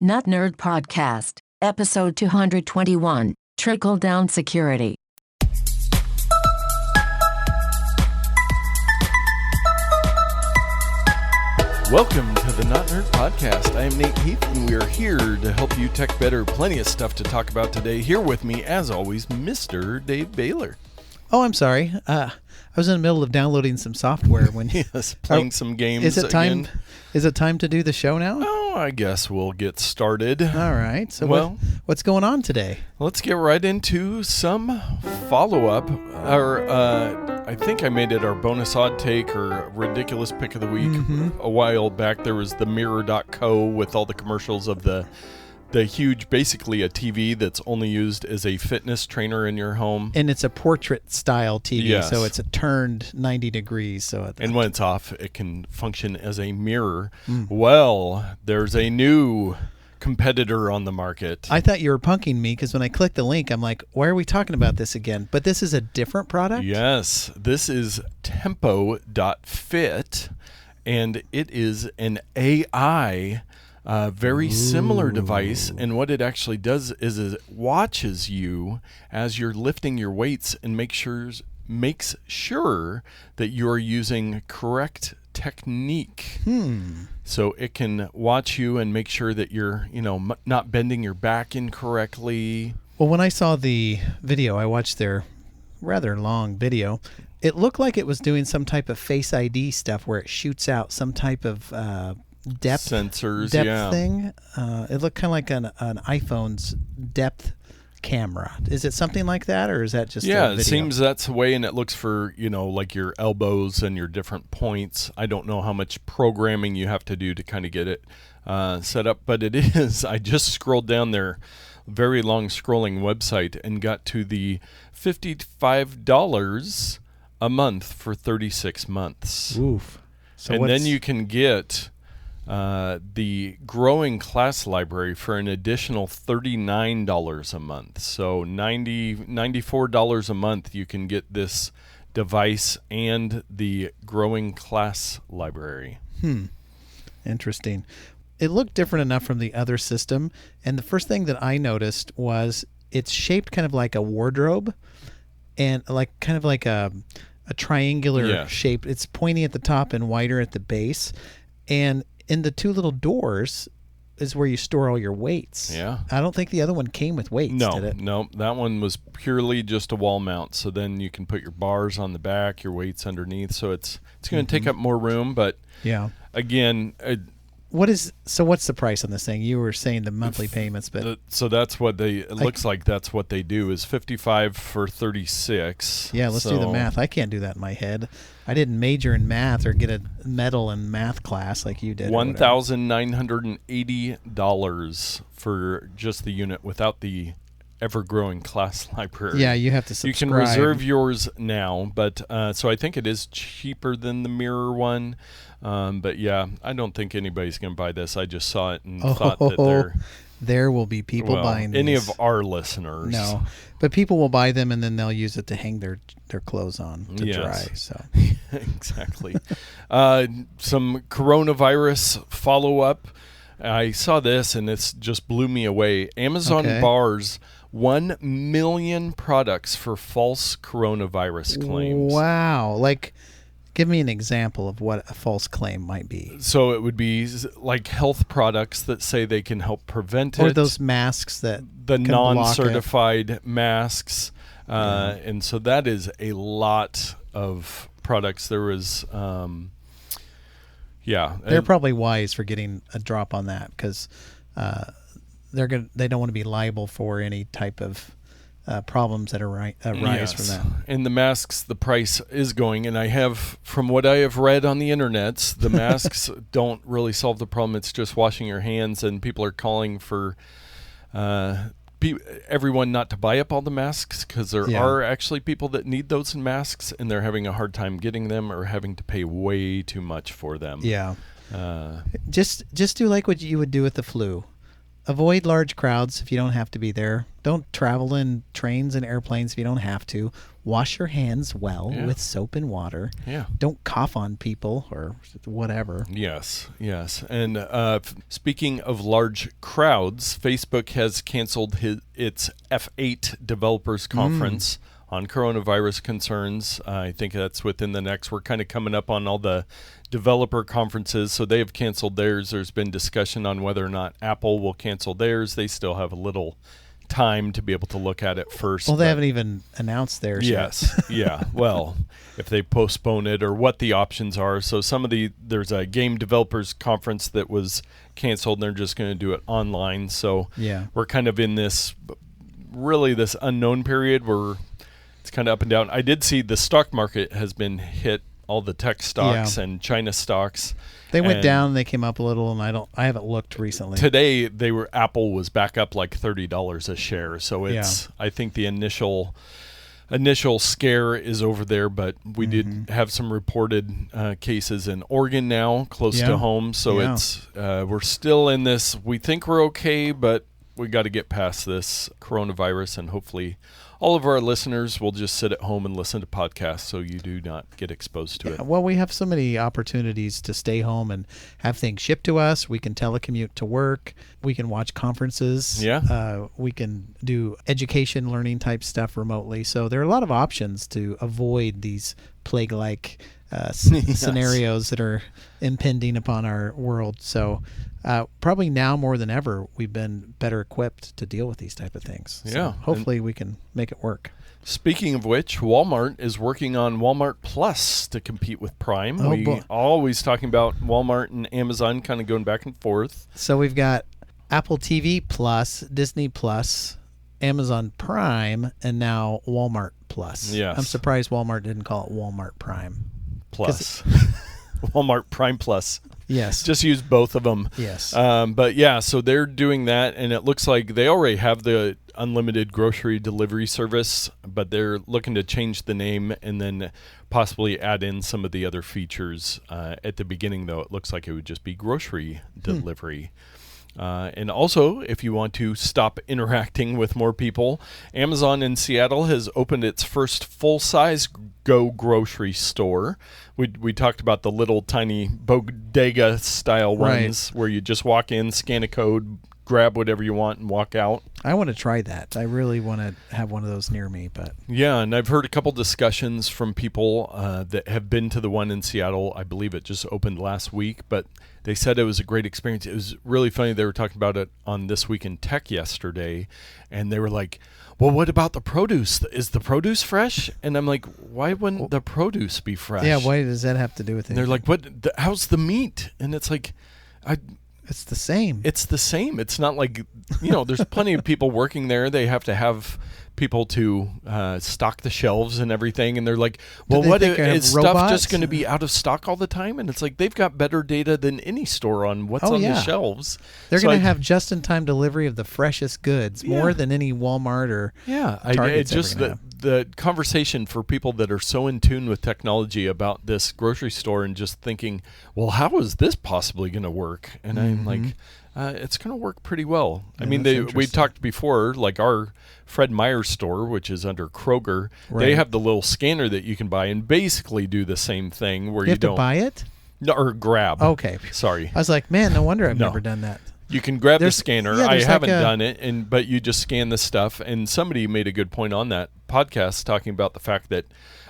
Notnerd Podcast, Episode 221, Trickle Down Security. Welcome to the Notnerd Podcast. I am Nate Heath, and we are here to help you tech better. Plenty of stuff to talk about today. Here with me, as always, Mr. Dave Baylor. Oh, I'm sorry. I was in the middle of downloading some software when yes, playing some games. Is it time? Again. Is it time to do the show now? Oh, I guess we'll get started. All right. So what's going on today? Let's get right into some follow-up. I think I made it our bonus odd take or ridiculous pick of the week a while back. There was the Mirror.co with all the commercials of the huge, basically a TV that's only used as a fitness trainer in your home. And it's a portrait-style TV, yes. So it's turned 90 degrees. And when it's off, it can function as a mirror. Well, there's a new competitor on the market. I thought you were punking me because when I clicked the link, I'm like, why are we talking about this again? But this is a different product? Yes. This is Tempo.fit, and it is an AI very similar device, and what it actually does is it watches you as you're lifting your weights and makes sure that you're using correct technique. So it can watch you and make sure that you're, not bending your back incorrectly. Well, when I saw the video, I watched their rather long video. It looked like it was doing some type of Face ID stuff where it shoots out some type of depth sensors thing. It looked kind of like an iPhone's depth camera. Is it something like that, or is that just a video? It seems that's the way, and it looks for like your elbows and your different points. I don't know how much programming you have to do to kind of get it set up, but it is. I just scrolled down their very long scrolling website and got to the $55 a month for 36 months. Oof. So and then you can get the growing class library for an additional $39 a month. So $94 a month you can get this device and the growing class library. Interesting. It looked different enough from the other system, and the first thing that I noticed was it's shaped kind of like a wardrobe and kind of like a triangular shape. It's pointy at the top and wider at the base, and in the two little doors is where you store all your weights. Yeah. I don't think the other one came with weights, did it? No. That one was purely just a wall mount. So then you can put your bars on the back, your weights underneath. So it's going to take up more room. But again, what's the price on this thing? You were saying the monthly payments, but so that's what looks like that's what they do is $55 for 36. Yeah, let's do the math. I can't do that in my head. I didn't major in math or get a medal in math class like you did. $1,980 for just the unit without the ever-growing class library. Yeah, you have to subscribe. You can reserve yours now, but so I think it is cheaper than the Mirror one. But yeah, I don't think anybody's going to buy this. I just saw it and thought that there will be people buying these. Any of our listeners. No, but people will buy them and then they'll use it to hang their clothes on to dry. So exactly. Some coronavirus follow-up. I saw this and it's just blew me away. Amazon bars 1 million products for false coronavirus claims. Wow. Give me an example of what a false claim might be. So it would be like health products that say they can help prevent it. Or those masks that the non-certified masks. And so that is a lot of products. There was, They're probably wise for getting a drop on that because they don't want to be liable for any type of problems that arise from that. And the masks, the price is going, and from what I have read on the internet, the masks don't really solve the problem. It's just washing your hands, and people are calling for everyone not to buy up all the masks because there are actually people that need those masks, and they're having a hard time getting them or having to pay way too much for them. Yeah. Just do like what you would do with the flu. Avoid large crowds if you don't have to be there. Don't travel in trains and airplanes if you don't have to. wash your hands well Yeah. with soap and water. Yeah. Don't cough on people or whatever. Yes. And speaking of large crowds, Facebook has canceled its F8 Developers Conference on coronavirus concerns. I think that's within the next. We're kind of coming up on all the developer conferences, so they have canceled theirs. There's been discussion on whether or not Apple will cancel theirs. They still have a little time to be able to look at it first. Well, they haven't even announced theirs yet. Yeah. Well, if they postpone it or what the options are. So there's a game developers conference that was canceled and they're just going to do it online. So we're kind of in this unknown period where it's kind of up and down. I did see the stock market has been hit, all the tech stocks and China stocks. They went down, they came up a little, and I haven't looked recently. Today Apple was back up like $30 a share. So I think the initial scare is over there, but we did have some reported cases in Oregon now, close to home. So it's we're still in this. We think we're okay, but we got to get past this coronavirus, and hopefully all of our listeners will just sit at home and listen to podcasts so you do not get exposed to it. Well, we have so many opportunities to stay home and have things shipped to us. We can telecommute to work. We can watch conferences. We can do education, learning type stuff remotely. So there are a lot of options to avoid these plague-like scenarios that are impending upon our world. So probably now more than ever, we've been better equipped to deal with these type of things. So hopefully we can make it work. Speaking of which, Walmart is working on Walmart Plus to compete with Prime. We always talking about Walmart and Amazon kind of going back and forth. So we've got Apple TV Plus, Disney Plus, Amazon Prime, and now Walmart Plus. Yes. I'm surprised Walmart didn't call it Walmart Prime. Plus. Walmart Prime Plus. Yes. Just use both of them. Yes. But yeah, so they're doing that, and it looks like they already have the unlimited grocery delivery service, but they're looking to change the name and then possibly add in some of the other features. At the beginning, though, it looks like it would just be grocery delivery. And also, if you want to stop interacting with more people, Amazon in Seattle has opened its first full-size Go grocery store. We talked about the little tiny bodega-style ones where you just walk in, scan a code, grab whatever you want, and walk out. I want to try that. I really want to have one of those near me. But yeah, and I've heard a couple discussions from people that have been to the one in Seattle. I believe it just opened last week, but they said it was a great experience. It was really funny. They were talking about it on This Week in Tech yesterday, and they were like, well, what about the produce? Is the produce fresh? And I'm like, why wouldn't the produce be fresh? Yeah, why does that have to do with it? And they're like, how's the meat? And it's like, it's the same. It's the same. It's not like, there's plenty of people working there. They have to have people to stock the shelves and everything. And they're like, well, what is stuff just going to be out of stock all the time? And it's like, they've got better data than any store on what's on the shelves. They're going to have just-in-time delivery of the freshest goods, more than any Walmart or Target's just the conversation for people that are so in tune with technology about this grocery store and just thinking, well, how is this possibly going to work? And I'm like, it's going to work pretty well. Yeah, I mean, we talked before, like our Fred Meyer store, which is under Kroger, they have the little scanner that you can buy and basically do the same thing where you have don't to buy it? No, or grab. Okay. Sorry. I was like, man, no wonder I've never done that. You can grab the scanner. I haven't done it, but you just scan the stuff. And somebody made a good point on that podcast talking about the fact that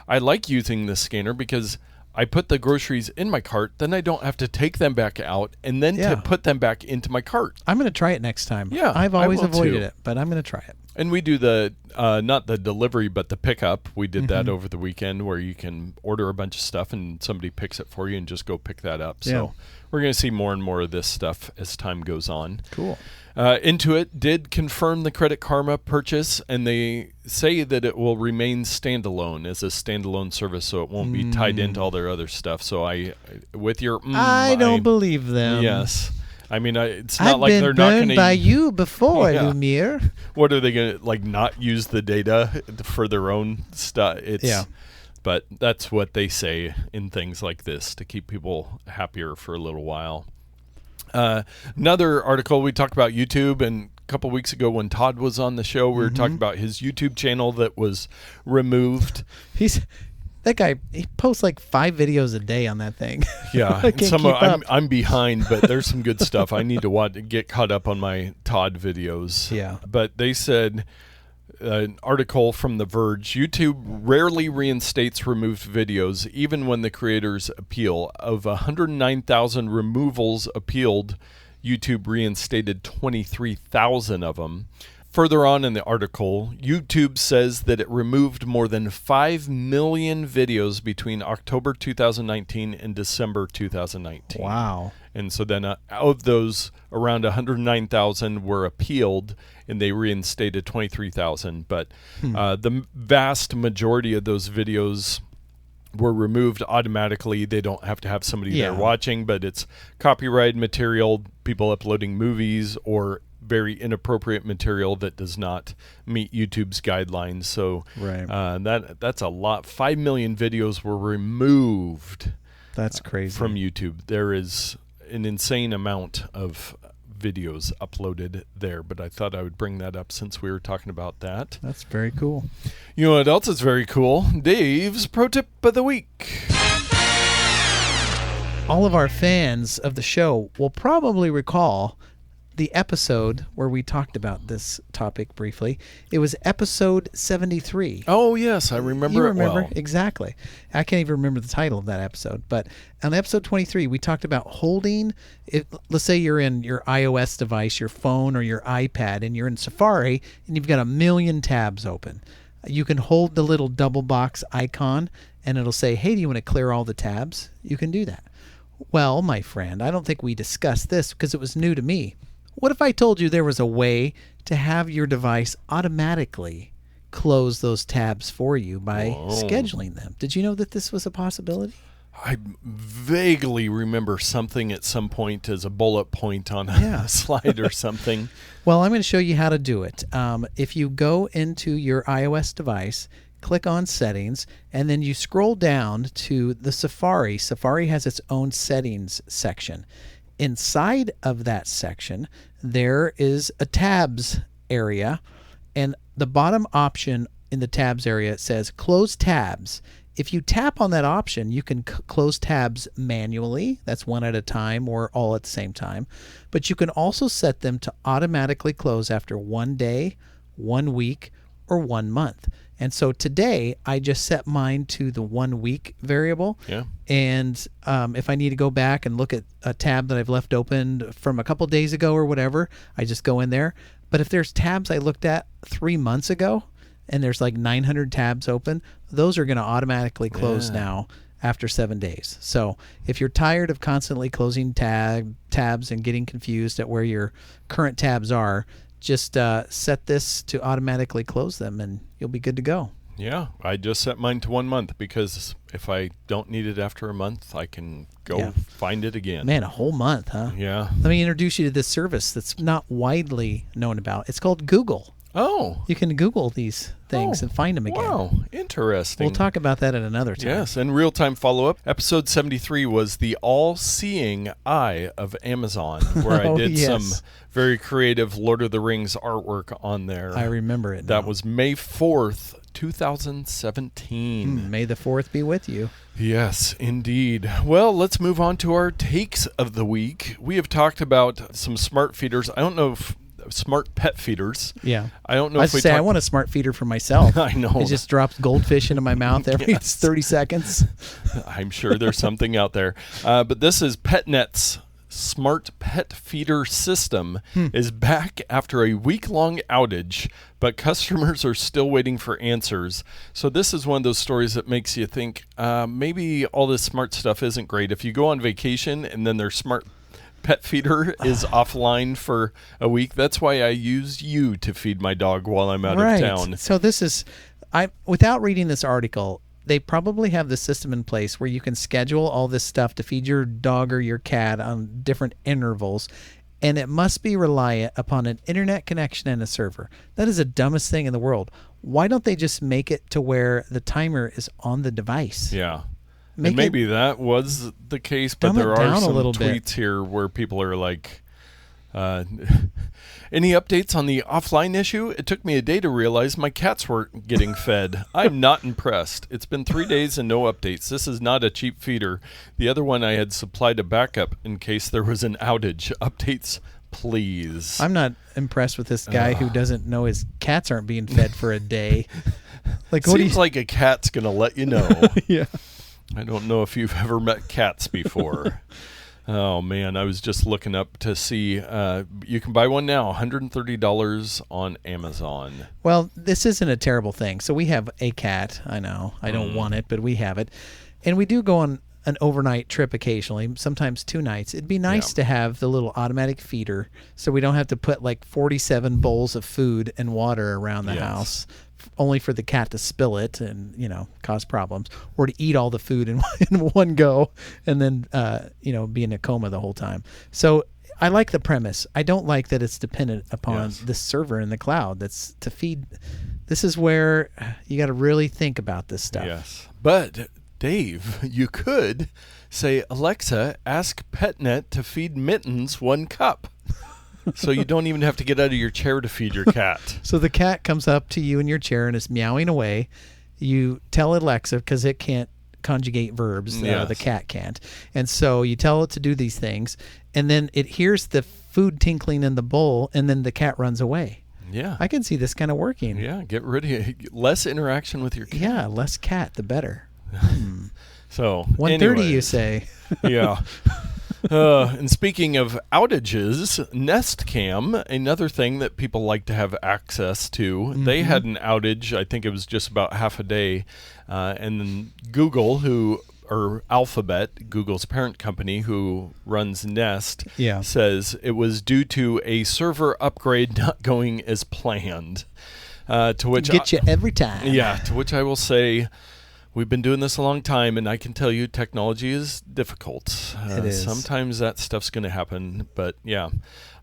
I like using the scanner because I put the groceries in my cart, then I don't have to take them back out and then to put them back into my cart. I'm going to try it next time. Yeah, I've always avoided it, but I'm going to try it. And we do the, not the delivery, but the pickup. We did that over the weekend where you can order a bunch of stuff and somebody picks it for you and just go pick that up. So we're going to see more and more of this stuff as time goes on. Cool. Intuit did confirm the Credit Karma purchase, and they say that it will remain standalone as a standalone service, so it won't be tied into all their other stuff. So I don't believe them. Yes. I mean, it's not like they're not going to... I've been burned by you before, Lumiere. What are they going to, not use the data for their own stuff? But that's what they say in things like this to keep people happier for a little while. Another article, we talked about YouTube and couple weeks ago when Todd was on the show, we were talking about his YouTube channel that was removed. That guy, he posts like 5 videos a day on that thing. Yeah, I can't keep up. I'm behind, but there's some good stuff. I need to get caught up on my Todd videos. Yeah. But they said, an article from The Verge, YouTube rarely reinstates removed videos, even when the creators appeal. Of 109,000 removals appealed, YouTube reinstated 23,000 of them. Further on in the article, YouTube says that it removed more than 5 million videos between October 2019 and December 2019. Wow. And so then of those, around 109,000 were appealed, and they reinstated 23,000. But the vast majority of those videos were removed automatically. They don't have to have somebody there watching, but it's copyrighted material, people uploading movies, or very inappropriate material that does not meet YouTube's guidelines. So that's a lot. 5 million videos were removed. That's crazy. From YouTube. There is an insane amount of videos uploaded there, but I thought I would bring that up since we were talking about that. That's very cool. You know what else is very cool? Dave's Pro Tip of the Week. All of our fans of the show will probably recall the episode where we talked about this topic briefly. It was episode 73. Oh, yes, I remember it well. Exactly. I can't even remember the title of that episode. But on episode 23, we talked about holding, let's say you're in your iOS device, your phone, or your iPad, and you're in Safari, and you've got 1 million tabs open. You can hold the little double box icon, and it'll say, hey, do you want to clear all the tabs? You can do that. Well, my friend, I don't think we discussed this because it was new to me. What if I told you there was a way to have your device automatically close those tabs for you by scheduling them? Did you know that this was a possibility? I vaguely remember something at some point as a bullet point on a slide or something. Well, I'm going to show you how to do it. If you go into your iOS device, click on Settings, and then you scroll down to the Safari. Safari has its own settings section. Inside of that section, there is a tabs area, and the bottom option in the tabs area says close tabs. If you tap on that option, you can close tabs manually. That's one at a time or all at the same time. But you can also set them to automatically close after 1 day, 1 week, or 1 month. And so today, I just set mine to the 1 week variable. Yeah. And if I need to go back and look at a tab that I've left open from a couple days ago or whatever, I just go in there. But if there's tabs I looked at 3 months ago and there's like 900 tabs open, those are going to automatically close now after 7 days. So if you're tired of constantly closing tabs and getting confused at where your current tabs are, just set this to automatically close them and you'll be good to go. Yeah, I just set mine to 1 month because if I don't need it after a month, I can go find it again. Man, a whole month, huh? Yeah. Let me introduce you to this service that's not widely known about. It's called Google. Oh. You can Google these things and find them again. Wow, interesting. We'll talk about that at another time. Yes, and real-time follow-up. Episode 73 was the all-seeing eye of Amazon, where I did some very creative Lord of the Rings artwork on there. I remember it now. That was May 4th, 2017. May the 4th be with you. Yes, indeed. Well, let's move on to our takes of the week. We have talked about some smart feeders. I don't know if smart pet feeders. Yeah. I don't know if we I want a smart feeder for myself. I know. It just drops goldfish into my mouth every 30 seconds. I'm sure there's something out there. But this is PetNet's smart pet feeder system is back after a week-long outage, but customers are still waiting for answers. So this is one of those stories that makes you think maybe all this smart stuff isn't great. If you go on vacation and then their smart pet feeder is offline for a week, that's why I use you to feed my dog while I'm out of town. So this is, without reading this article, they probably have the system in place where you can schedule all this stuff to feed your dog or your cat on different intervals, and it must be reliant upon an internet connection and a server. That is the dumbest thing in the world. Why don't they just make it to where the timer is on the device? Yeah. And maybe that was the case, but there are some tweets here where people are like, Any updates on the offline issue? It took me a day to realize my cats weren't getting fed. I'm not impressed. It's been 3 days and no updates. This is not a cheap feeder. The other one I had supplied a backup in case there was an outage. Updates, please. I'm not impressed with this guy who doesn't know his cats aren't being fed for a day. Like, what Seems like a cat's going to let you know. Yeah. I don't know if you've ever met cats before. Oh, man, I was just looking up to see. You can buy one now, $130 on Amazon. Well, this isn't a terrible thing. So we have a cat. I know. I don't want it, but we have it. And we do go on an overnight trip occasionally, sometimes 2 nights. It'd be nice to have the little automatic feeder so we don't have to put like 47 bowls of food and water around the house only for the cat to spill it and, cause problems, or to eat all the food in one go and then, be in a coma the whole time. So I like the premise. I don't like that it's dependent upon the server in the cloud that's to feed. This is where you got to really think about this stuff. Yes. But Dave, you could say, Alexa, ask PetNet to feed Mittens 1 cup. So you don't even have to get out of your chair to feed your cat. So the cat comes up to you in your chair and is meowing away. You tell Alexa, because it can't conjugate verbs, the cat can't. And so you tell it to do these things, and then it hears the food tinkling in the bowl, and then the cat runs away. Yeah. I can see this kind of working. Yeah, get rid of less interaction with your cat. Yeah, less cat, the better. So 130, you say. Yeah. And speaking of outages, Nest Cam, another thing that people like to have access to, they had an outage. I think it was just about half a day. And then Google, or Alphabet, Google's parent company, who runs Nest, says it was due to a server upgrade not going as planned. To which get you every time. Yeah, to which I will say, we've been doing this a long time, and I can tell you technology is difficult. It is. Sometimes that stuff's going to happen. But, yeah,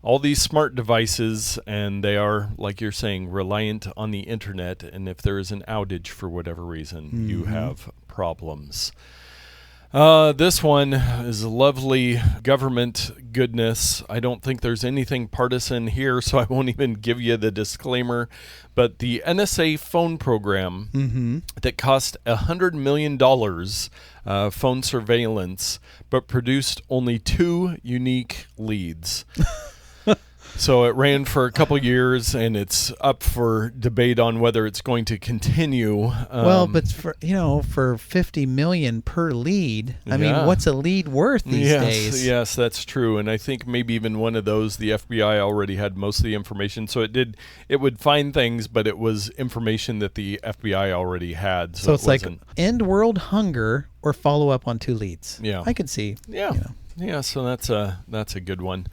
all these smart devices, and they are, like you're saying, reliant on the Internet. And if there is an outage for whatever reason, you have problems. This one is lovely government goodness. I don't think there's anything partisan here, so I won't even give you the disclaimer. But the NSA phone program that cost $100 million, phone surveillance, but produced only 2 unique leads. So it ran for a couple years, and it's up for debate on whether it's going to continue. Well, but for $50 million per lead, I mean, what's a lead worth these days? Yes, that's true. And I think maybe even one of those, the FBI already had most of the information. So it would find things, but it was information that the FBI already had. So it's like end world hunger or follow up on 2 leads. Yeah, I could see. Yeah, yeah. So that's a good one.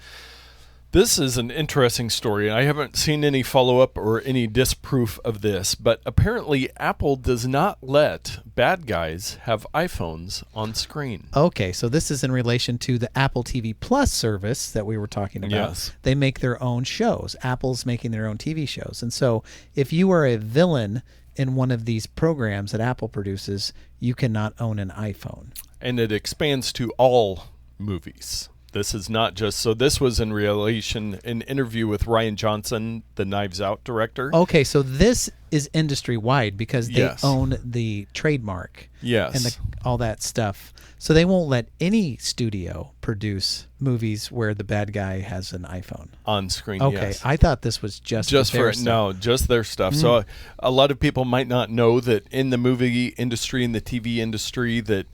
This is an interesting story. I haven't seen any follow-up or any disproof of this, but apparently Apple does not let bad guys have iPhones on screen. Okay, so this is in relation to the Apple TV Plus service that we were talking about. Yes. They make their own shows. Apple's making their own TV shows. And so if you are a villain in one of these programs that Apple produces, you cannot own an iPhone. And it expands to all movies. This is not just, so this was in relation, an interview with Rian Johnson, the Knives Out director. Okay, so this is industry-wide because they own the trademark. Yes. And all that stuff. So they won't let any studio produce movies where the bad guy has an iPhone. On screen, okay, yes. I thought this was just their stuff. No, just their stuff. So a lot of people might not know that in the movie industry and the TV industry that,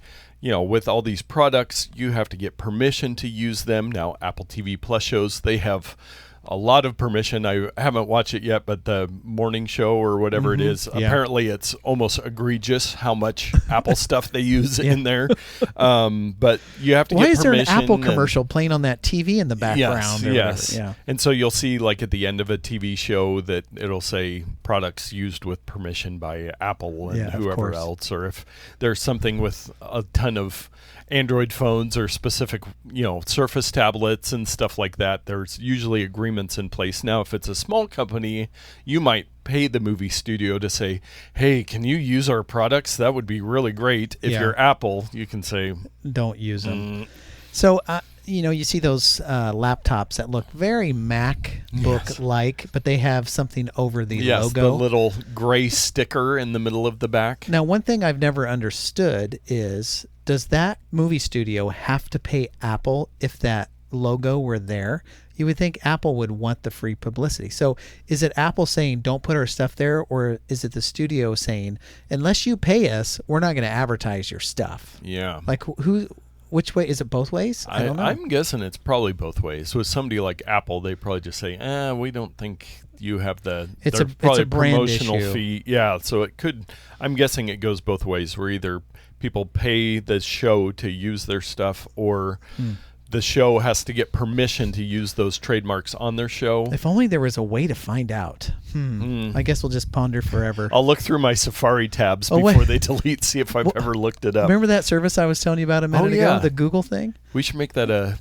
with all these products, you have to get permission to use them. Now, Apple TV Plus shows, they have a lot of permission. I haven't watched it yet, but the morning show or whatever it is, apparently it's almost egregious how much Apple stuff they use in there. But you have to get permission. Why is there an Apple commercial playing on that TV in the background? Yes. Yeah. And so you'll see like at the end of a TV show that it'll say products used with permission by Apple and whoever else, or if there's something with a ton of Android phones or specific, Surface tablets and stuff like that, there's usually agreements in place. Now, if it's a small company, you might pay the movie studio to say, hey, can you use our products? That would be really great. If you're Apple, you can say, don't use them. So, you see those laptops that look very MacBook-like, but they have something over the yes, logo. the little gray sticker in the middle of the back. Now, one thing I've never understood is, does that movie studio have to pay Apple if that logo were there? You would think Apple would want the free publicity. So is it Apple saying, don't put our stuff there, or is it the studio saying, unless you pay us, we're not going to advertise your stuff? Yeah. Like, which way? Is it both ways? I don't know. I'm guessing it's probably both ways. With somebody like Apple, they probably just say, we don't think you have the... It's a brand promotional issue. fee. Yeah, so it could... I'm guessing it goes both ways, where either people pay the show to use their stuff, or... the show has to get permission to use those trademarks on their show. If only there was a way to find out. I guess we'll just ponder forever. I'll look through my Safari tabs before they delete, see if I've ever looked it up. Remember that service I was telling you about a minute ago, the Google thing? We should make that a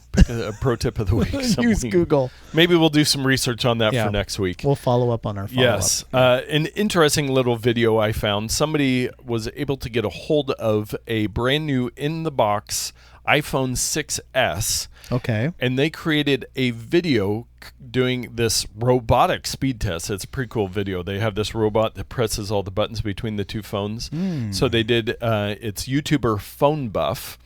pro tip of the week. Use Google. Maybe we'll do some research on that for next week. We'll follow up on our follow-up. Yes. An interesting little video I found. Somebody was able to get a hold of a brand new in-the-box iPhone 6S. Okay. And they created a video doing this robotic speed test. It's a pretty cool video. They have this robot that presses all the buttons between the two phones. So they did, it's YouTuber Phone Buff.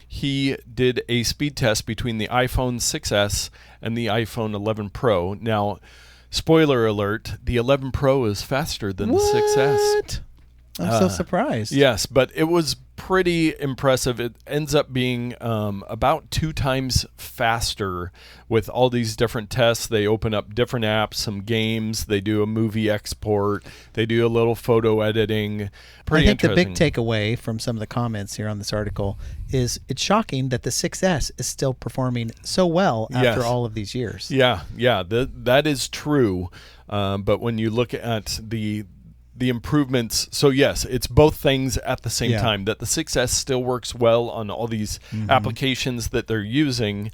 He did a speed test between the iPhone 6S and the iPhone 11 Pro. Now, spoiler alert, the 11 Pro is faster than the 6S. I'm so surprised. Yes, but it was pretty impressive. It ends up being about 2 times faster with all these different tests. They open up different apps, some games. They do a movie export. They do a little photo editing. Pretty I think the big interesting. takeaway from some of the comments here on this article is it's shocking that the 6S is still performing so well after all of these years. Yeah, that is true. But when you look at the improvements, so yes, it's both things at the same time, that the 6S still works well on all these applications that they're using,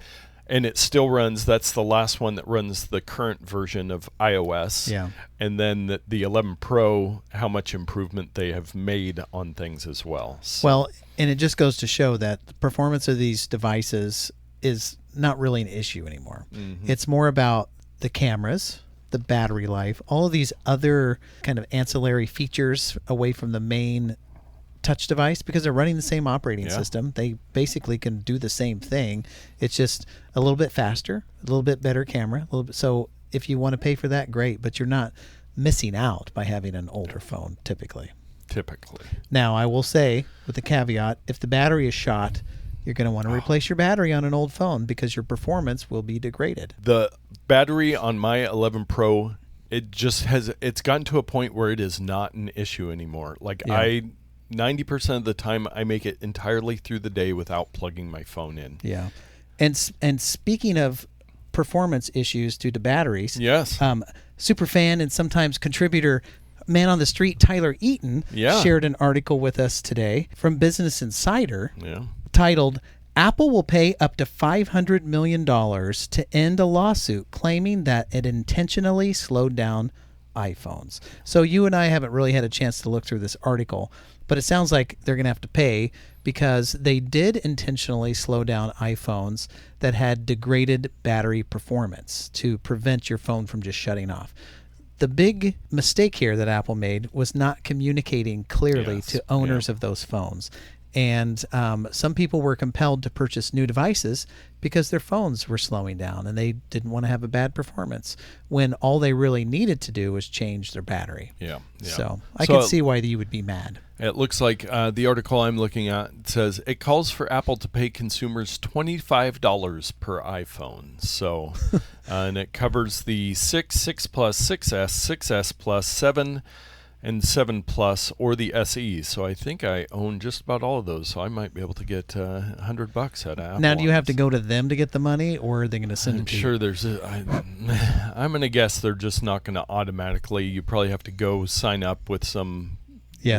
and it still runs. That's the last one that runs the current version of iOS. Yeah. And then the 11 Pro, how much improvement they have made on things as well. So. Well, and it just goes to show that the performance of these devices is not really an issue anymore. It's more about the cameras, the battery life, all of these other kind of ancillary features away from the main touch device, because they're running the same operating system. They basically can do the same thing. It's just a little bit faster, a little bit better camera, a little bit. So if you want to pay for that, great, but you're not missing out by having an older phone typically. Now, I will say with the caveat, if the battery is shot, you're going to want to replace your battery on an old phone because your performance will be degraded. The battery on my 11 Pro, it's gotten to a point where it is not an issue anymore. Like 90% of the time I make it entirely through the day without plugging my phone in. Yeah. And speaking of performance issues due to batteries, superfan and sometimes contributor man on the street Tyler Eaton shared an article with us today from Business Insider titled, "Apple will pay up to $500 million to end a lawsuit claiming that it intentionally slowed down iPhones." So you and I haven't really had a chance to look through this article, but it sounds like they're going to have to pay because they did intentionally slow down iPhones that had degraded battery performance to prevent your phone from just shutting off. The big mistake here that Apple made was not communicating clearly to owners of those phones. And some people were compelled to purchase new devices because their phones were slowing down and they didn't want to have a bad performance when all they really needed to do was change their battery. So I can see why you would be mad. It looks like the article I'm looking at says it calls for Apple to pay consumers $25 per iPhone. So, and it covers the 6, 6 Plus, 6S, 6S Plus, 7, and 7 Plus, or the SE. So I think I own just about all of those. So I might be able to get $100 out of Apple. Now, do you have to go to them to get the money, or are they going to send it to you? I'm sure I'm going to guess they're just not going to automatically. You probably have to go sign up with some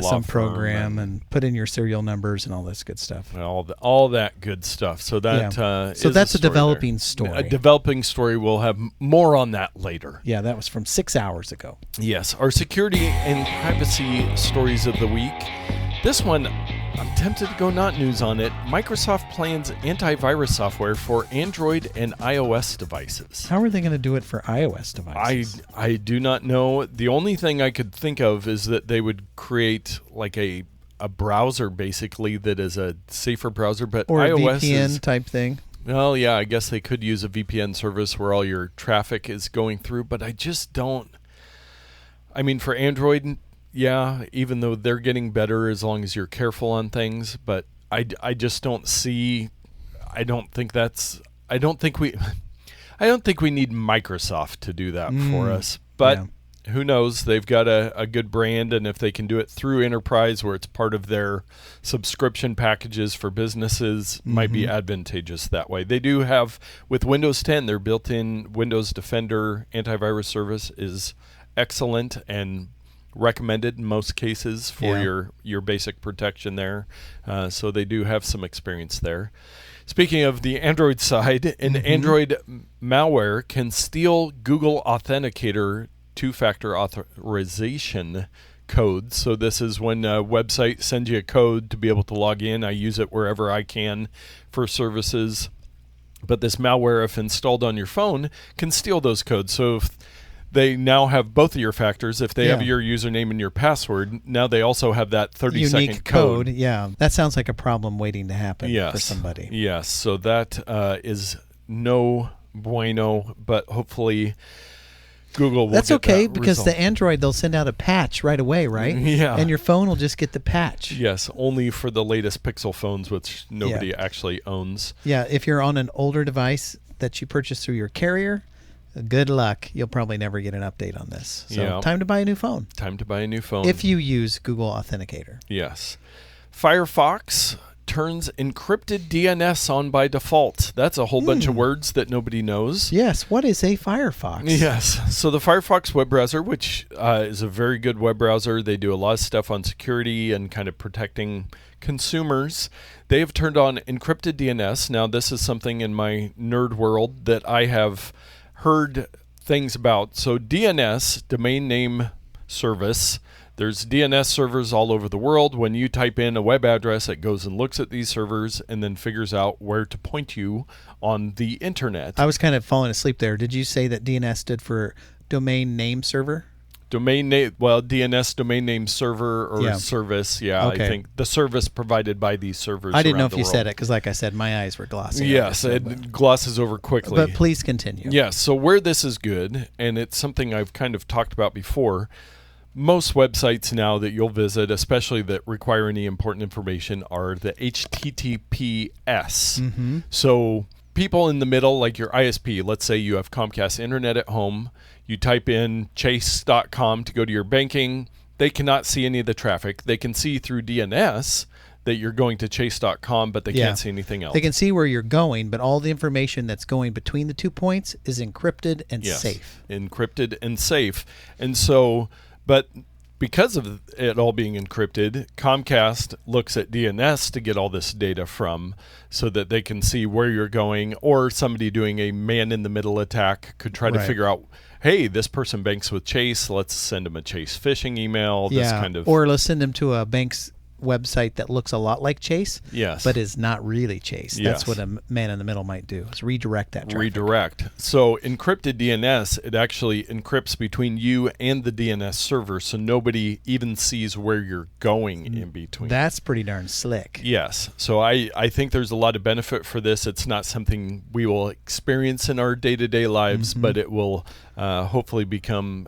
some program and put in your serial numbers and all this good stuff. All that good stuff. So that so that's a developing story. A developing story. We'll have more on that later. Yeah, that was from 6 hours ago. Yes. Our security and privacy stories of the week. This one, I'm tempted to go not news on it. Microsoft plans antivirus software for Android and iOS devices. How are they going to do it for iOS devices? I do not know. The only thing I could think of is that they would create like a browser basically that is a safer browser, but or iOS a VPN is, type thing. Well, yeah, I guess they could use a VPN service where all your traffic is going through, but I just don't. I mean, for Android, yeah, even though they're getting better as long as you're careful on things, but I just don't see. I don't think we need Microsoft to do that for us. But who knows? They've got a good brand, and if they can do it through enterprise where it's part of their subscription packages for businesses, might be advantageous that way. They do have, with Windows 10, their built-in Windows Defender antivirus service is excellent and recommended in most cases for your basic protection there. So they do have some experience there. Speaking of the Android side, an Android malware can steal Google Authenticator two-factor authorization code. So this is when a website sends you a code to be able to log in. I use it wherever I can for services. But this malware, if installed on your phone, can steal those codes. So if they now have both of your factors. If they have your username and your password, now they also have that 30-second unique code. Yeah, that sounds like a problem waiting to happen for somebody. Yes, so that is no bueno, but hopefully Google will That's get okay that because result. the Android, they'll send out a patch right away, right? Yeah. And your phone will just get the patch. Yes, only for the latest Pixel phones, which nobody actually owns. Yeah, if you're on an older device that you purchased through your carrier, good luck. You'll probably never get an update on this. So time to buy a new phone. Time to buy a new phone. If you use Google Authenticator. Yes. Firefox turns encrypted DNS on by default. That's a whole bunch of words that nobody knows. Yes. What is a Firefox? Yes. So the Firefox web browser, which is a very good web browser, they do a lot of stuff on security and kind of protecting consumers. They have turned on encrypted DNS. Now, this is something in my nerd world that I have heard things about. So DNS, domain name service, there's DNS servers all over the world. When you type in a web address, it goes and looks at these servers and then figures out where to point you on the internet. I was kind of falling asleep there. Did you say that DNS stood for domain name server? Domain name, well, DNS, domain name server or service. Yeah, okay. I think the service provided by these servers. I didn't know if you world. said it because, like I said, my eyes were glossing. Yes, it glosses over quickly. But please continue. Yes, so where this is good, and it's something I've kind of talked about before, most websites now that you'll visit, especially that require any important information, are the HTTPS. So people in the middle, like your ISP, let's say you have Comcast Internet at home, you type in chase.com to go to your banking. They cannot see any of the traffic. They can see through DNS that you're going to chase.com, but they can't see anything else. They can see where you're going, but all the information that's going between the 2 points is encrypted and safe. Encrypted and safe. And so, but because of it all being encrypted, Comcast looks at DNS to get all this data from so that they can see where you're going, or somebody doing a man-in-the-middle attack could try to figure out, hey, this person banks with Chase, let's send them a Chase phishing email, this kind of... Or let's send them to a bank's website that looks a lot like Chase, yes, but is not really Chase. That's what a man in the middle might do, is redirect that traffic. Redirect. So encrypted DNS, it actually encrypts between you and the DNS server, so nobody even sees where you're going in between. That's pretty darn slick. Yes. So I think there's a lot of benefit for this. It's not something we will experience in our day-to-day lives, but it will hopefully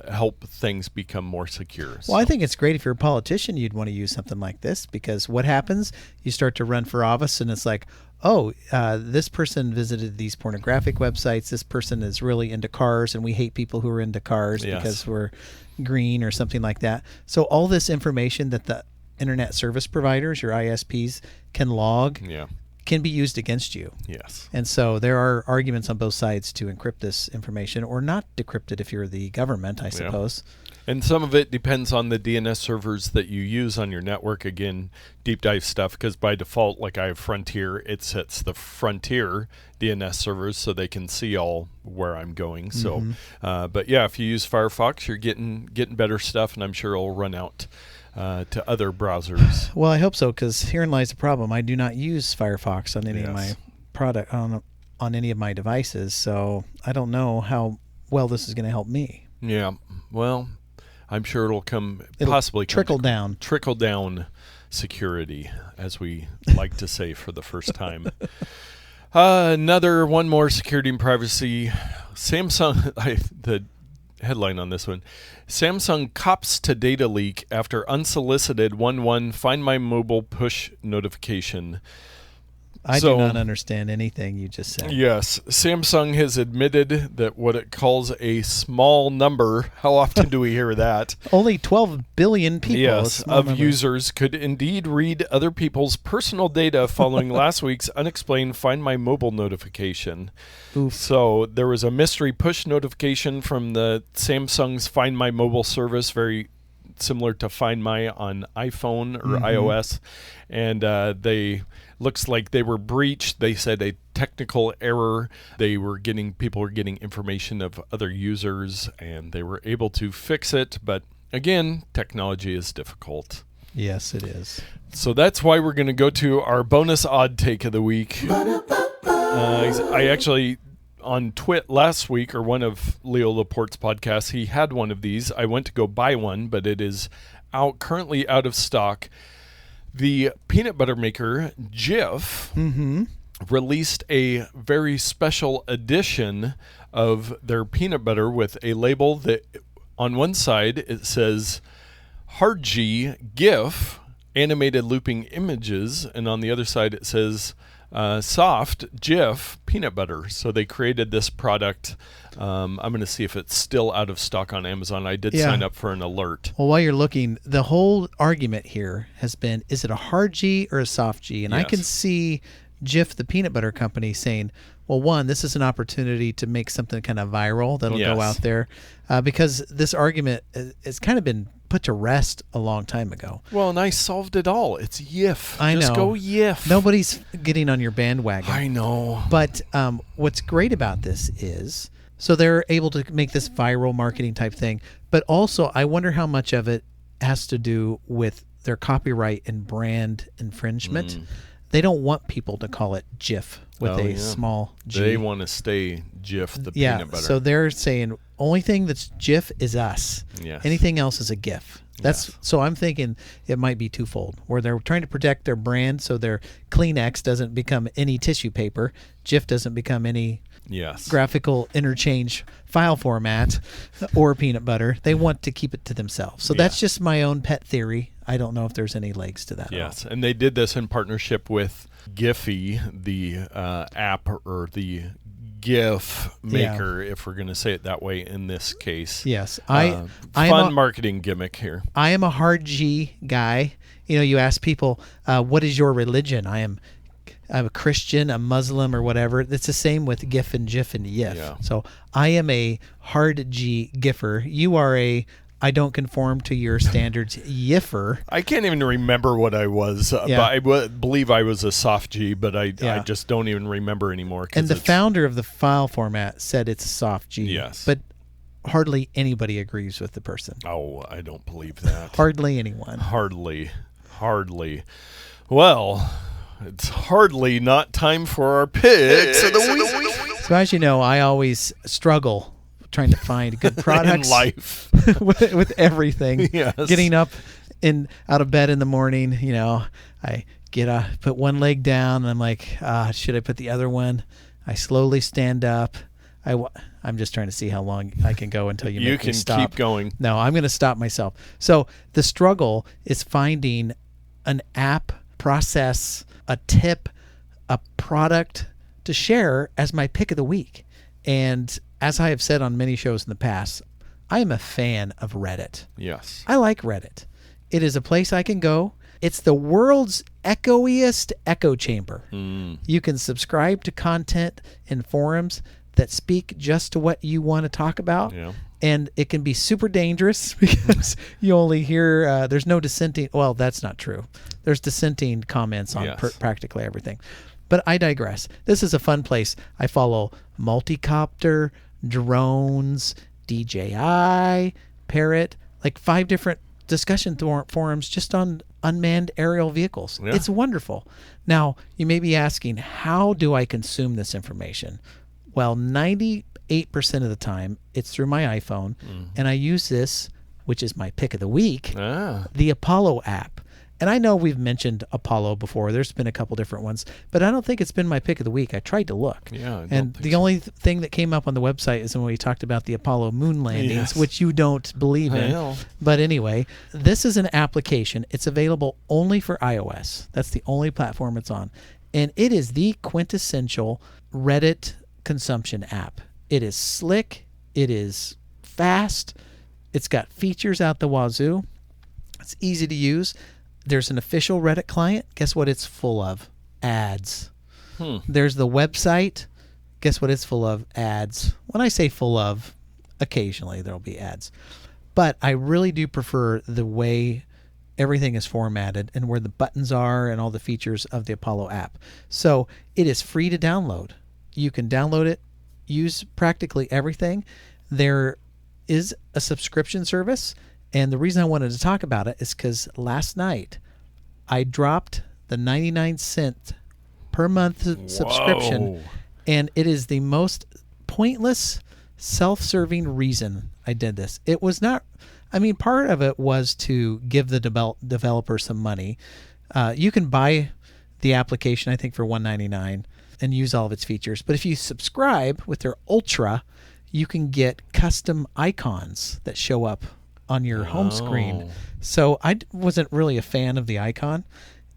help things become more secure. Well, I think it's great if you're a politician, you'd want to use something like this, because what happens, you start to run for office and it's like, oh, this person visited these pornographic websites, this person is really into cars, and we hate people who are into cars because we're green or something like that. So all this information that the internet service providers, your ISPs, can log can be used against you. Yes. And so there are arguments on both sides to encrypt this information, or not decrypt it if you're the government, I suppose. And some of it depends on the DNS servers that you use on your network. Again, deep dive stuff, because by default, like I have Frontier, it sets the Frontier DNS servers so they can see all where I'm going. So, but yeah, if you use Firefox, you're getting better stuff, and I'm sure it'll run out to other browsers. Well, I hope so, because herein lies the problem. I do not use Firefox on any of my on any of my devices, so I don't know how well this is going to help me. Yeah, well, I'm sure it'll possibly trickle down. Trickle down security, as we like to say for the first time. One more security and privacy. Samsung, the headline on this one, Samsung cops to data leak after unsolicited 1-1 Find My Mobile push notification. I do not understand anything you just said. Yes. Samsung has admitted that what it calls a small number, how often do we hear that? Only 12 billion people. Yes, of users could indeed read other people's personal data following last week's unexplained Find My Mobile notification. Oof. So there was a mystery push notification from the Samsung's Find My Mobile service, very similar to Find My on iPhone or iOS, and looks like they were breached. They said a technical error. People were getting information of other users, and they were able to fix it. But again, technology is difficult. Yes, it is. So that's why we're going to go to our bonus odd take of the week. I actually, on Twit last week, or one of Leo Laporte's podcasts, he had one of these. I went to go buy one, but it is currently out of stock. The peanut butter maker, Jif, released a very special edition of their peanut butter with a label that on one side it says Hard G GIF, animated looping images, and on the other side it says soft Jif peanut butter. So they created this product. I'm going to see if it's still out of stock on Amazon. I did sign up for an alert. Well, while you're looking, the whole argument here has been, is it a hard G or a soft G? And I can see Jif, the peanut butter company, saying, well, one, this is an opportunity to make something kind of viral that'll go out there, because this argument has kind of been put to rest a long time ago. Well, and I solved it all. It's Yif. I Just know. go Yif. Nobody's getting on your bandwagon. I know. But what's great about this is, so they're able to make this viral marketing type thing, but also I wonder how much of it has to do with their copyright and brand infringement. They don't want people to call it Jif with a small G. They want to stay Jif, the peanut butter. So they're saying only thing that's Jif is us. Yes. Anything else is a GIF. So I'm thinking it might be twofold, where they're trying to protect their brand so their Kleenex doesn't become any tissue paper, Jif doesn't become any graphical interchange file format, or peanut butter. They want to keep it to themselves. So that's just my own pet theory. I don't know if there's any legs to that. Yes, and they did this in partnership with Giphy, the app or the GIF maker, if we're going to say it that way in this case. Yes. Fun marketing gimmick here. I am a hard G guy. You know, you ask people, what is your religion? I'm a Christian, a Muslim, or whatever. It's the same with GIF and JIF and YIF. Yeah. So I am a hard G GIFer. You are a I don't conform to your standards YIFer. I can't even remember what I was. But I believe I was a soft G, but I just don't even remember anymore. And the founder of the file format said it's a soft G. Yes. But hardly anybody agrees with the person. Oh, I don't believe that. Hardly anyone. Hardly. Well, it's hardly not time for our picks of the week. So as you know, I always struggle trying to find good products in life with everything. Yes. Getting up out of bed in the morning, you know, I get up, put one leg down, and I'm like, should I put the other one? I slowly stand up. I'm just trying to see how long I can go until you make me stop. You can keep going. No, I'm going to stop myself. So the struggle is finding an app, process, a tip, a product to share as my pick of the week. And as I have said on many shows in the past, I am a fan of Reddit. Yes. I like Reddit. It is a place I can go. It's the world's echoiest echo chamber. You can subscribe to content in forums that speak just to what you want to talk about. Yeah. And it can be super dangerous because you only hear, there's no dissenting. Well, that's not true. There's dissenting comments on practically everything. But I digress. This is a fun place. I follow Multicopter, Drones, DJI, Parrot, like 5 different discussion forums just on unmanned aerial vehicles. Yeah. It's wonderful. Now, you may be asking, how do I consume this information? Well, 98% of the time, it's through my iPhone, and I use this, which is my pick of the week, the Apollo app. And I know we've mentioned Apollo before. There's been a couple different ones, but I don't think it's been my pick of the week. I tried to look. Yeah, and the only thing that came up on the website is when we talked about the Apollo moon landings, which you don't believe in. know. But anyway, this is an application. It's available only for iOS. That's the only platform it's on. And it is the quintessential Reddit consumption app. It is slick. It is fast. It's got features out the wazoo. It's easy to use. There's an official Reddit client. Guess what it's full of? Ads. There's the website. Guess what it's full of? Ads. When I say full of, occasionally there'll be ads. But I really do prefer the way everything is formatted and where the buttons are and all the features of the Apollo app. So it is free to download. You can download it, use practically everything. There is a subscription service. And the reason I wanted to talk about it is because last night I dropped the 99-cent per month subscription, and it is the most pointless, self-serving reason I did this. It was not, I mean, part of it was to give the developer some money. You can buy the application, I think, for $1.99 and use all of its features. But if you subscribe with their Ultra, you can get custom icons that show up on your home screen. So I wasn't really a fan of the icon,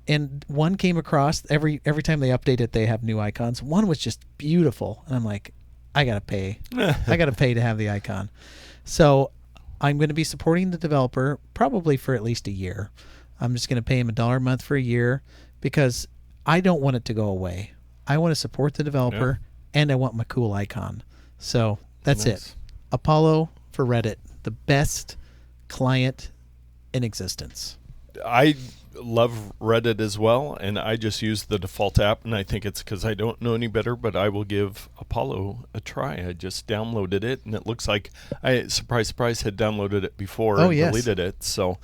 and one came across every time they update it, they have new icons. One was just beautiful, and I'm like, I gotta pay. I gotta pay to have the icon. So I'm going to be supporting the developer probably for at least a year. I'm just going to pay him $1 a month for a year because I don't want it to go away. I want to support the developer, and I want my cool icon. So that's it. Apollo for Reddit, the best client in existence. I love Reddit as well, and I just use the default app, and I think it's because I don't know any better, but I will give Apollo a try. I just downloaded it, and it looks like I, surprise, had downloaded it before and deleted it. So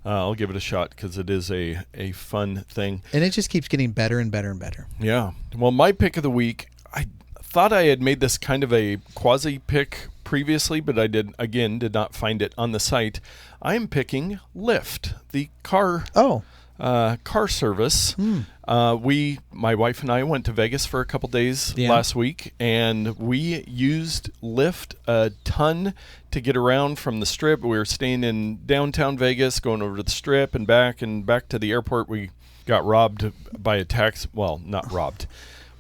I'll give it a shot because it is a fun thing. And it just keeps getting better and better and better. Yeah. Well, my pick of the week, I thought I had made this kind of a quasi-pick previously, but I did not find it on the site. I am picking Lyft, the car service. My wife and I went to Vegas for a couple days last week, and we used Lyft a ton to get around from the Strip. We were staying in downtown Vegas, going over to the Strip and back to the airport. We got robbed by a taxi. Well, not robbed.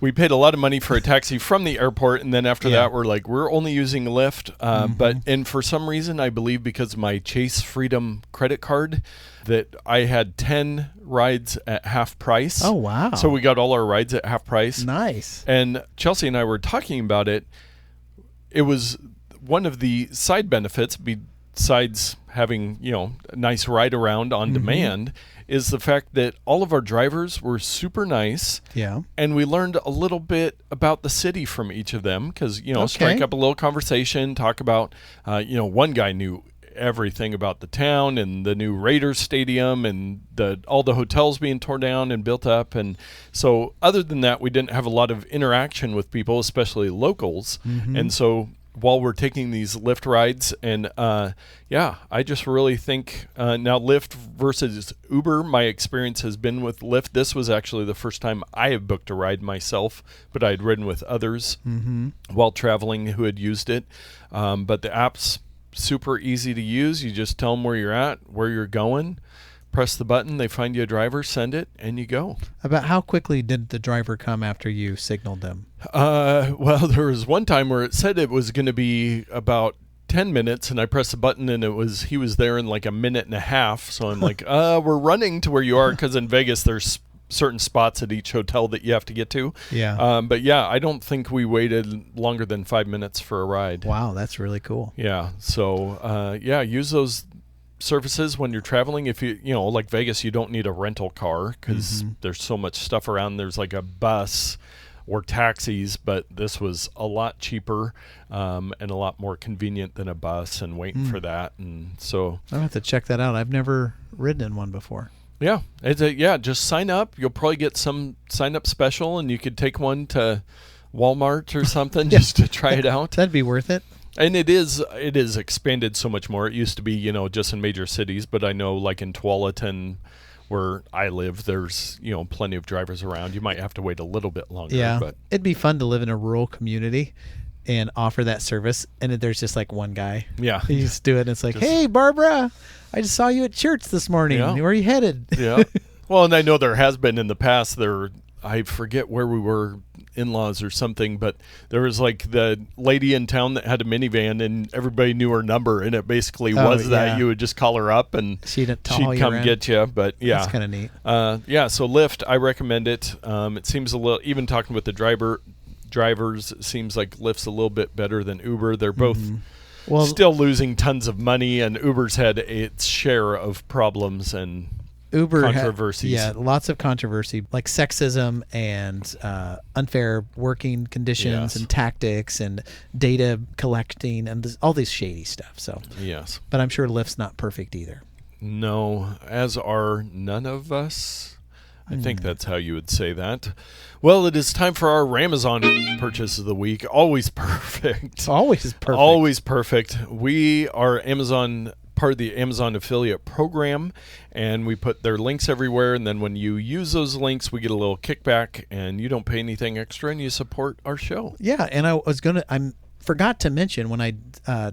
We paid a lot of money for a taxi from the airport, and then after that, we're only using Lyft. But for some reason, I believe because of my Chase Freedom credit card, that I had 10 rides at half price. Oh, wow. So we got all our rides at half price. Nice. And Chelsea and I were talking about it. It was one of the side benefits, besides having, a nice ride around on demand, is the fact that all of our drivers were super nice. Yeah. And we learned a little bit about the city from each of them because, strike up a little conversation, talk about, one guy knew everything about the town and the new Raiders stadium and all the hotels being torn down and built up. And so other than that, we didn't have a lot of interaction with people, especially locals. And so while we're taking these Lyft rides, and I just really think now Lyft versus Uber, my experience has been with Lyft. This was actually the first time I have booked a ride myself, but I had ridden with others while traveling who had used it. But the app's super easy to use. You just tell them where you're at, where you're going, press the button, they find you a driver, send it, and you go. About how quickly did the driver come after you signaled them? Well, there was one time where it said it was going to be about 10 minutes, and I pressed the button, and he was there in like a minute and a half. So I'm like, we're running to where you are, because in Vegas there's certain spots at each hotel that you have to get to. Yeah. But yeah, I don't think we waited longer than 5 minutes for a ride. Wow, that's really cool. Yeah. So use those services when you're traveling. If you like Vegas, you don't need a rental car because there's so much stuff around. There's like a bus or taxis, but this was a lot cheaper and a lot more convenient than a bus and waiting for that. And so I'll have to check that out. I've never ridden in one before. Yeah, just sign up. You'll probably get some sign-up special, and you could take one to Walmart or something just to try it out. That'd be worth it. And it is expanded so much more. It used to be, just in major cities, but I know like in Tualatin, where I live, there's, plenty of drivers around. You might have to wait a little bit longer. Yeah, but it'd be fun to live in a rural community and offer that service, and there's just like one guy. Yeah. You just do it, and it's like, hey, Barbara, I just saw you at church this morning. Yeah. Where are you headed? Yeah. Well, and I know there has been in the past, I forget where we were, in-laws or something, but there was like the lady in town that had a minivan, and everybody knew her number, and it basically was that you would just call her up and she'd come get you. But yeah, that's kind of neat. So Lyft, I recommend it. It seems a little, even talking with the drivers, it seems like Lyft's a little bit better than Uber. They're both still losing tons of money, and Uber's had its share of problems and Uber controversies. Lots of controversy, like sexism and unfair working conditions and tactics and data collecting and all this shady stuff. So yes, but I'm sure Lyft's not perfect either. No, as are none of us. I think that's how you would say that. Well, it is time for our Ramazon purchase of the week. Always perfect. Always perfect. Always perfect. We are part of the Amazon affiliate program, and we put their links everywhere, and then when you use those links, we get a little kickback, and you don't pay anything extra, and you support our show. Yeah, and I forgot to mention when I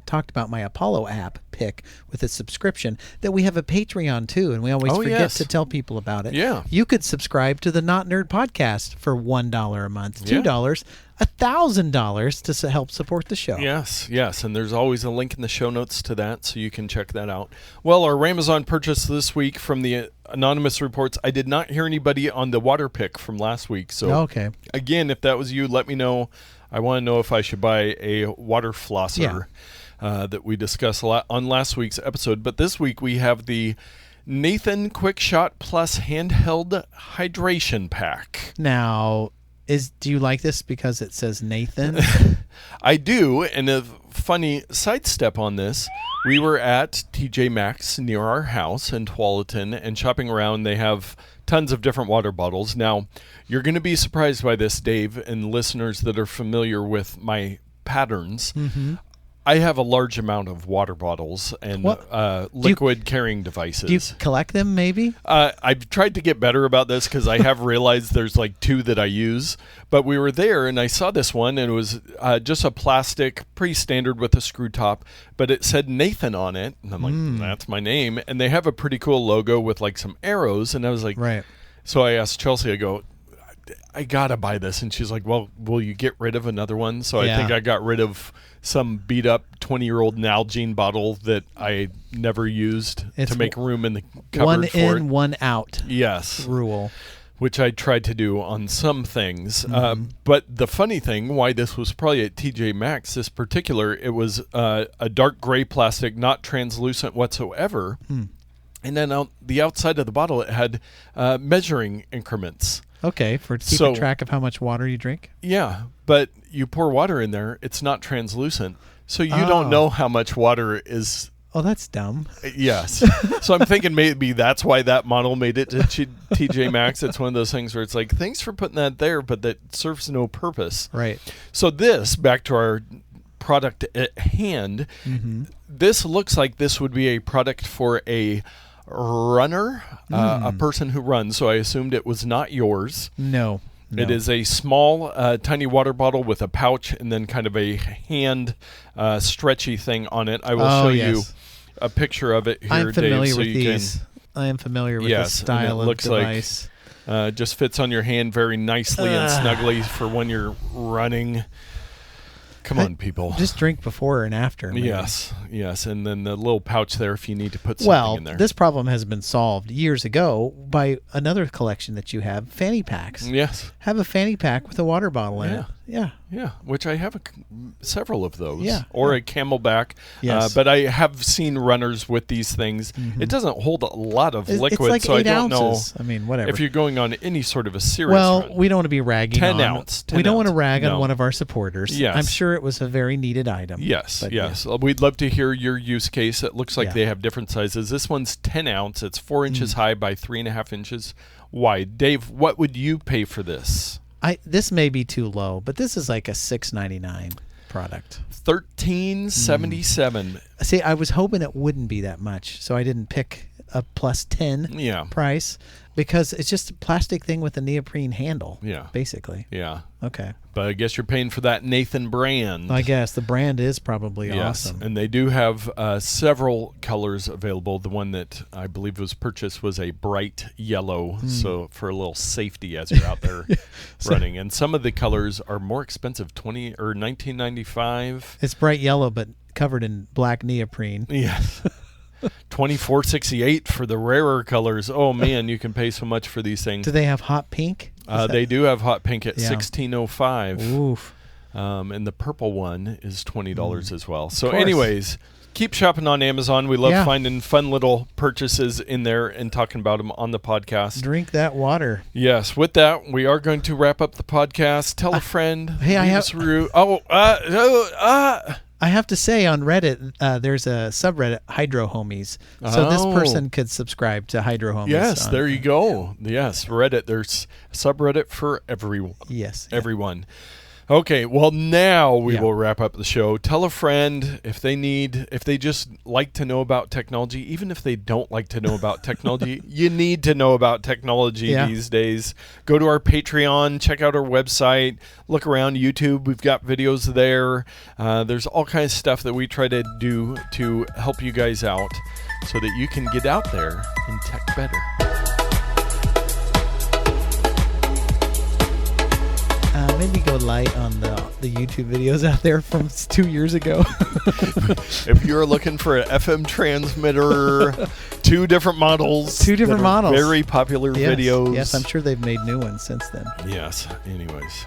talked about my Apollo app pick with its subscription that we have a Patreon too, and we always forget to tell people about it. Yeah. You could subscribe to the Notnerd podcast for $1 a month, $2, $1,000 to help support the show. Yes, and there's always a link in the show notes to that, so you can check that out. Well, our Ramazon purchase this week from the anonymous reports, I did not hear anybody on the water pick from last week. So again, if that was you, let me know. I want to know if I should buy a water flosser that we discussed a lot on last week's episode. But this week we have the Nathan Quick Shot Plus handheld hydration pack. Now, do you like this because it says Nathan? I do, and a funny sidestep on this, we were at TJ Maxx near our house in Tualatin, and shopping around, they have tons of different water bottles. Now, you're going to be surprised by this, Dave, and listeners that are familiar with my patterns. Mm-hmm. I have a large amount of water bottles and liquid carrying devices. Do you collect them, maybe? I've tried to get better about this because I have realized there's like 2 that I use. But we were there, and I saw this one, and it was just a plastic, pretty standard with a screw top, but it said Nathan on it. And I'm like, that's my name. And they have a pretty cool logo with like some arrows. And I was like, right. So I asked Chelsea, I go, I got to buy this. And she's like, well, will you get rid of another one? So I think I got rid of some beat up 20-year-old Nalgene bottle that I never used to make room in the cupboard one for in, it. one out. Yes. Rule. Which I tried to do on some things. But the funny thing, why this was probably at TJ Maxx, this particular, it was a dark gray plastic, not translucent whatsoever. And then on the outside of the bottle, it had measuring increments. Okay, for keeping track of how much water you drink? Yeah, but you pour water in there, it's not translucent. So you don't know how much water is... Oh, that's dumb. Yes. So I'm thinking maybe that's why that model made it to TJ Maxx. It's one of those things where it's like, thanks for putting that there, but that serves no purpose. Right. So this, back to our product at hand, this looks like this would be a product for a runner, a person who runs. So I assumed it was not yours. No. It is a small, tiny water bottle with a pouch and then kind of a hand stretchy thing on it. I will show you a picture of it here, I'm familiar Dave, so with you these. I am familiar with this style of device. Like, just fits on your hand very nicely and snugly for when you're running. Come on, people. Just drink before and after. Maybe. Yes. And then the little pouch there if you need to put something in there. Well, this problem has been solved years ago by another collection that you have, fanny packs. Yes. Have a fanny pack with a water bottle in it. Yeah. Yeah, which I have several of those. Yeah. Or a Camelback. Yes. But I have seen runners with these things. It doesn't hold a lot of liquid, it's like so 8 I don't ounces. know I mean, whatever. if you're going on any sort of a serious Well, run. we don't want to be ragging 10 on. ounce. 10 we don't want to ounce. rag on No. one of our supporters. Yes. I'm sure it was a very needed item. Yes, but yes. We'd love to hear your use case. It looks like Yeah. they have different sizes. This one's 10 ounce. It's 4 inches high by 3.5 inches wide. Dave, what would you pay for this? This may be too low, but this is like a $6.99 product. $13.77. See, I was hoping it wouldn't be that much, so I didn't pick a plus 10 Yeah. price because it's just a plastic thing with a neoprene handle. Yeah. Basically. Yeah. Okay. But I guess you're paying for that Nathan brand. I guess the brand is probably Yes, awesome. and they do have several colors available. The one that I believe was purchased was a bright yellow, so for a little safety as you're out there running. And some of the colors are more expensive, $19.95. It's bright yellow, but covered in black neoprene. Yes. $24.68 for the rarer colors. Oh man, you can pay so much for these things. Do they have hot pink? They do have hot pink at Yeah. $16.05. Oof. And the purple one is $20 as well. So course. anyways, keep shopping on Amazon. We love Yeah. finding fun little purchases in there and talking about them on the podcast. Drink that water. Yes, with that, we are going to wrap up the podcast. Tell a friend. hey, I leave have- us a review. I have to say, on Reddit, there's a subreddit, Hydro Homies. So this Oh. person could subscribe to Hydro Homies. Yes, there you go. Yes, Reddit. There's a subreddit for everyone. Yes. Everyone. Okay, well now we Yeah. will wrap up the show. Tell a friend if they just like to know about technology, even if they don't like to know about technology, you need to know about technology Yeah. these days. Go to our Patreon, check out our website, look around YouTube. We've got videos there. There's all kinds of stuff that we try to do to help you guys out so that you can get out there and tech better. Maybe go light on the YouTube videos out there from 2 years ago. If you're looking for an FM transmitter, two different models. Two different that are models. Very popular Yes. videos. Yes, I'm sure they've made new ones since then. Yes. Anyways.